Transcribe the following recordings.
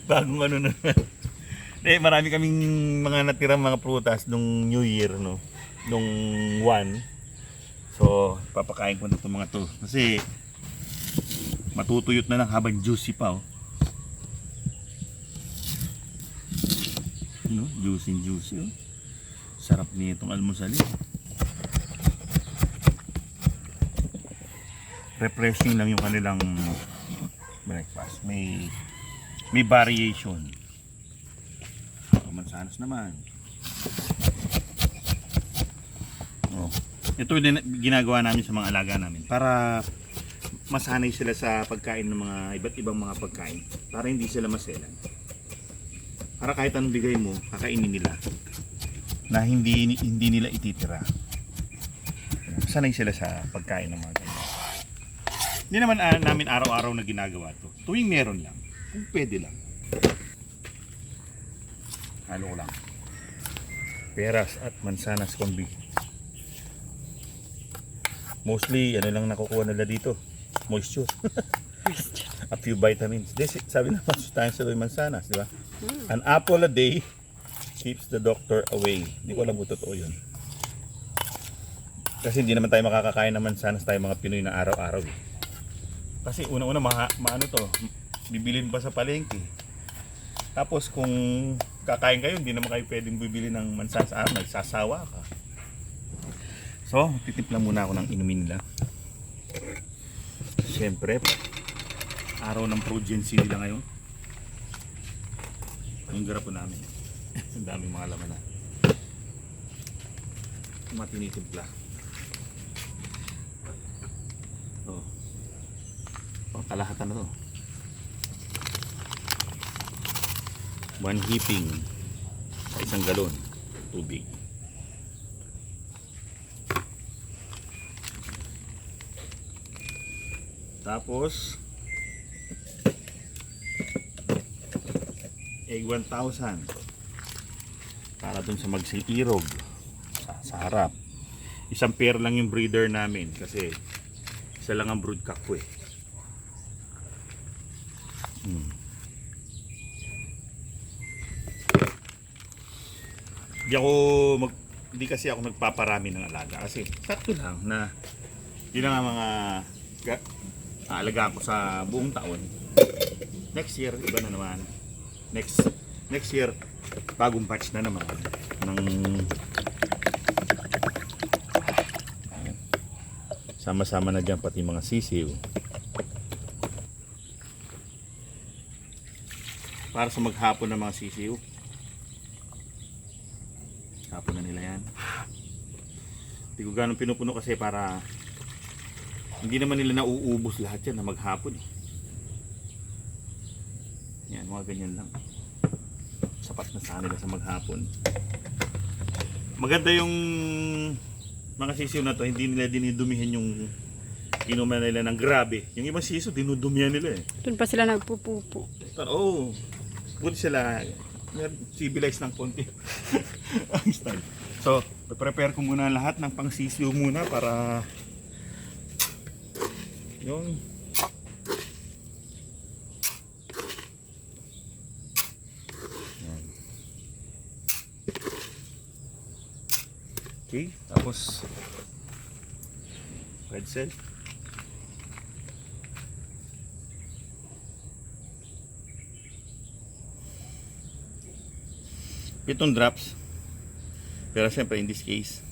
Bagong ano na naman. Marami kaming mga natirang mga prutas nung New Year, no? Nung 1. So, papakain ko na itong mga to. Kasi, matutuyot na lang habang juicy pa, oh. No? Juicy, oh. Sarap nitong almusal, eh. Refreshing lang yung kanilang breakfast. May variation. Mansanas naman. Oh. Ito din ginagawa namin sa mga alaga namin para masanay sila sa pagkain ng mga iba't ibang mga pagkain para hindi sila maselan. Para kahit anong bigay mo, kakainin nila na hindi nila ititira. Sanay sila sa pagkain ng mga ganyan. Hindi naman namin araw-araw na ginagawa to. Tuwing meron lang. Kung pwede lang. Halo ko lang. Peras at mansanas kombi. Mostly, ano lang nakukuha nila dito? Moisture. A few vitamins. Sabi naman tayo sa mansanas, di ba? An apple a day keeps the doctor away. Hindi ko alam kung totoo yun. Kasi hindi naman tayo makakakain ng mansanas tayo mga Pinoy na araw-araw. Kasi una-una maano to, bibilin pa sa palengke. Tapos kung kakain kayo, hindi naman kayo pwedeng bibili ng mansanas araw, nagsasawa ka. So, titimpla muna ako ng inumin nila. Siyempre, araw ng progency nila ngayon. Ang garap po namin. Ang daming mga laman na. Mga tinitimpla. Oh. Kalahatan na to. 1 heaping sa isang galon tubig. Tapos egg 1,000 para dun sa magsilirog sa harap. Isang pair lang yung breeder namin kasi isa lang ang brood cock ko, eh. Hindi kasi ako nagpaparami ng alaga kasi sakto lang na yun ang mga aalagaan ko sa buong taon. Next year iba na naman. Next year bagong batch na naman ng sama-sama na dyan pati mga sisiw para sa maghapon ng mga sisiw. Hapon na nila yan. Hindi ko ganun pinupuno kasi para hindi naman nila nauubos lahat yan na maghapon, eh. Yan, mga ganyan lang. Sapat na sa nila sa maghapon. Maganda yung mga sisiw na to, hindi nila dinidumihan yung inuman nila ng grabe. Yung ibang sisiw, dinudumihan nila, eh. Doon pa sila nagpupupo. Oo. Buti sila civilized ng konti. Ang style. So, prepare ko muna lahat ng pangsisiw muna para yung okay, tapos red cell. Pitong drops. Pero siyempre in this case,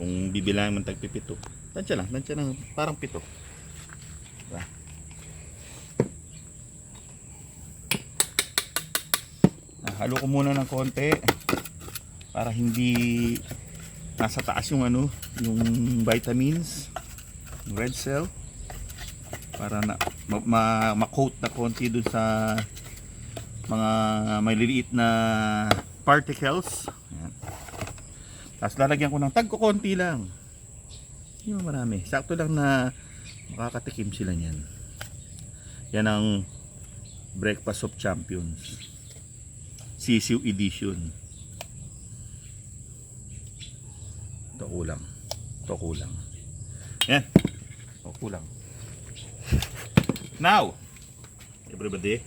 kung bibilang man tagpipito, tansya lang, parang pito. Diba? Halo ko muna ng konti para hindi nasa taas yung yung vitamins, yung red cell, para na ma-coat na konti dun sa mga maliliit na particles. Ayan. Tapos lalagyan ko ng tagko-konti lang. Hindi mo marami. Sakto lang na makakatikim sila niyan. Yan ang Breakfast of Champions. Sisiw edition. Ito kulang. Yan. Ito kulang. Now, everybody,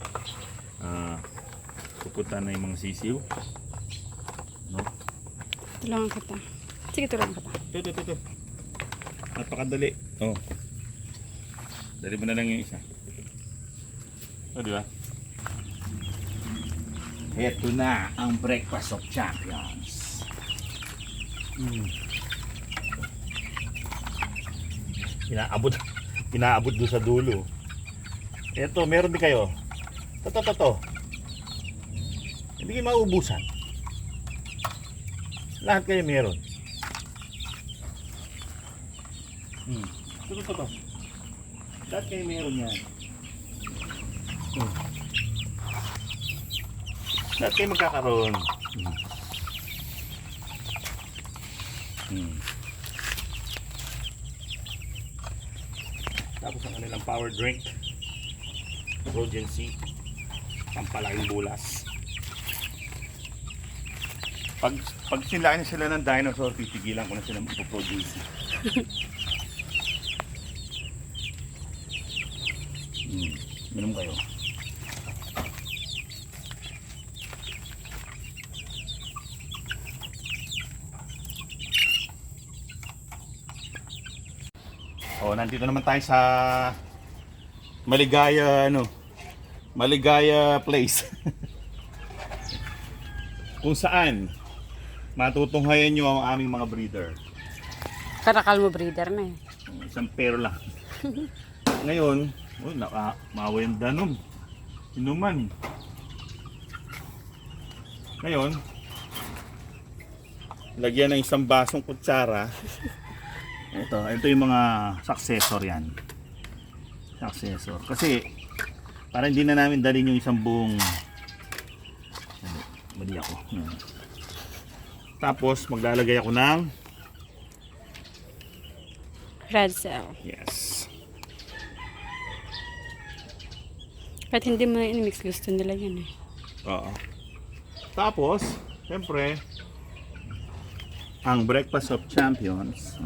pupunta na yung mga sisiw. No? Tulungan kita. Sige, tulungan kita. Ito. Napakadali. Oh. Dali mo na lang yung isa. O, di ba? Ito na ang breakfast of champions. Inaabot doon sa dulo. Ito, meron din kayo. Ito. Hindi kayo maubusan. Lahat kayo meron. Ito. Lahat kayo meron yan. Lahat kayo magkakaroon. Tapos ang kanilang power drink, Progency, pampalaking bulas. Pag sinlain sila ng dinosaur, pipigilan ko na sila magpo-Progency. Minum kayo. Nandito naman tayo sa Maligaya Place. Kung saan matutunghayan nyo ang aming mga breeder. Karakal mo breeder na eh. Isang pero lang. Ngayon, mawin danom. Inuman. Ngayon, lagyan ng isang basong kutsara. Ito yung mga successor yan. Successor. Kasi, para hindi na namin dalhin yung isang buong... Mali ako. Tapos, maglalagay ako ng... Red cell. Yes. Kahit hindi mo na in-mix, gusto nila yan eh. Oo. Tapos, siyempre, ang breakfast of champions.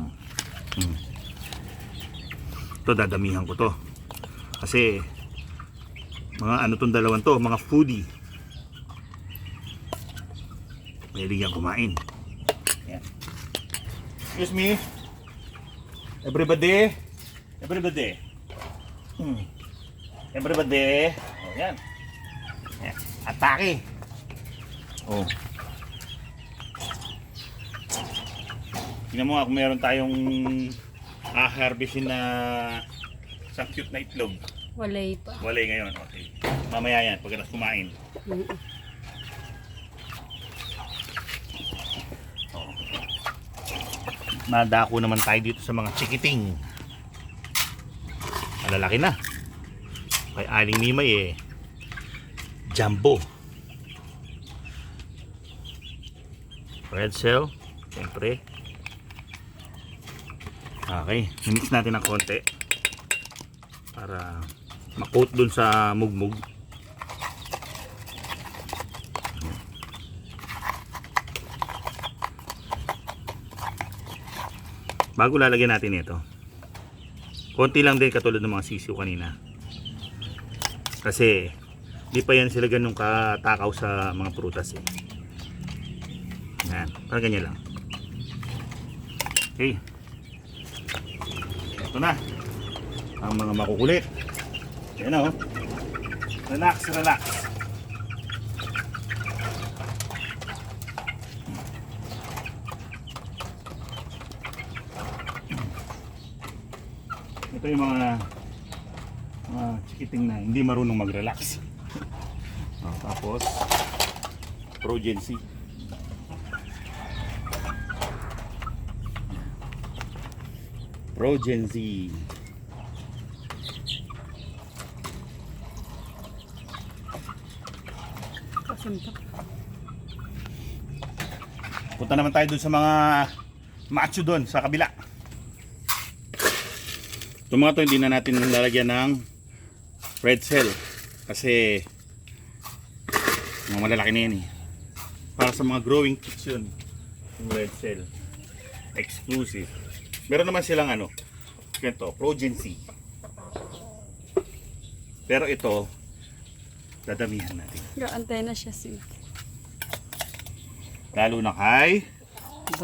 Ito, dadamihan ko to. Kasi, mga ano tong dalawan to, mga foodie. Pwede yan kumain. Yan. Excuse me. Everybody. Everybody. Everybody. Oh, yan. Yan. Atake. Oh. Tingnan mo nga kung meron tayong harvestin na isang cute na itlog. Walay pa. Walay ngayon. Okay. Mamaya yan, pagkatapos kumain. Madako naman tayo dito sa mga chikiting. Malalaki na. Kay Aling Mimay jumbo. Red cell. Siyempre. Okay. Mix natin ng konti. Para ma-coat dun sa mugmug. Bago lalagyan natin ito, konti lang din katulad ng mga sisiw kanina. Kasi di pa yan sila ganun katakaw sa mga prutas eh. Yan, parang ganyan lang. Okay. Ito na ang mga makukulit. Yan o. Relax, relax. Ito yung mga chikiting na hindi marunong mag-relax. Tapos Progency. Progency. Punta naman tayo dun sa mga macho dun sa kabila. Itong mga to hindi na natin lalagyan ng red cell kasi mga malalaki na yan eh. Para sa mga growing kits yun yung red cell exclusive. Meron naman silang ganito, Progency. Pero ito Dadamihan natin. Gaantay na siya, sweet. Lalo na kay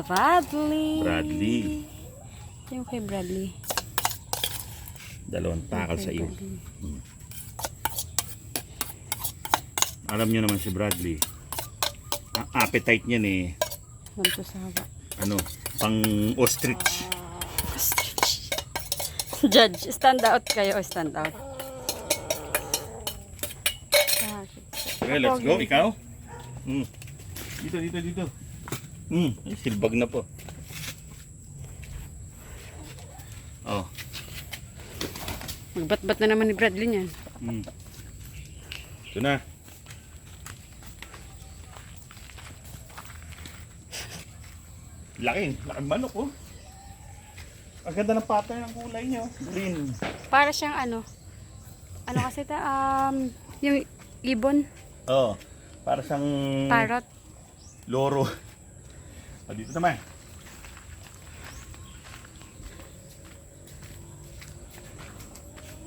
Bradley. Bradley. Yung kay Bradley. Dalawang takal Kay sa iyo. Bradley. Alam nyo naman si Bradley. Ang appetite niyan eh. Santo sa haba. Ano, pang ostrich. Judge, stand out kayo o stand out? Okay, let's go. Ikaw? Dito. Ay, silbag na po. Oh. Magbat-bat na naman ni Bradley niyan. Ito na. Laking manok oh. Ang ganda ng pattern ng kulay niya. Green. Para siyang ano kasi yung ibon, Oh. Para siyang parrot. loro. Dito naman.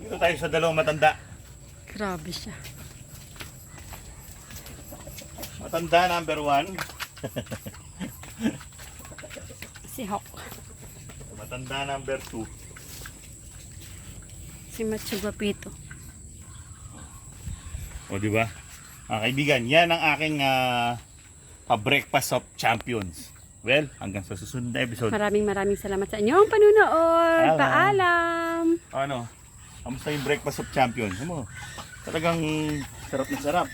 Dito tayo sa dalawang matanda. Grabe siya. Matanda number 1. Si Hawk. Matanda number 2. Si Macho Guapito. O di ba? Kaibigan, yan ang aking pa-breakfast of champions. Well, hanggang sa susunod na episode. Maraming salamat sa inyong panunood. Paalam. Ano? Kamusta yung breakfast of champions? Ano? Talagang sarap na sarap.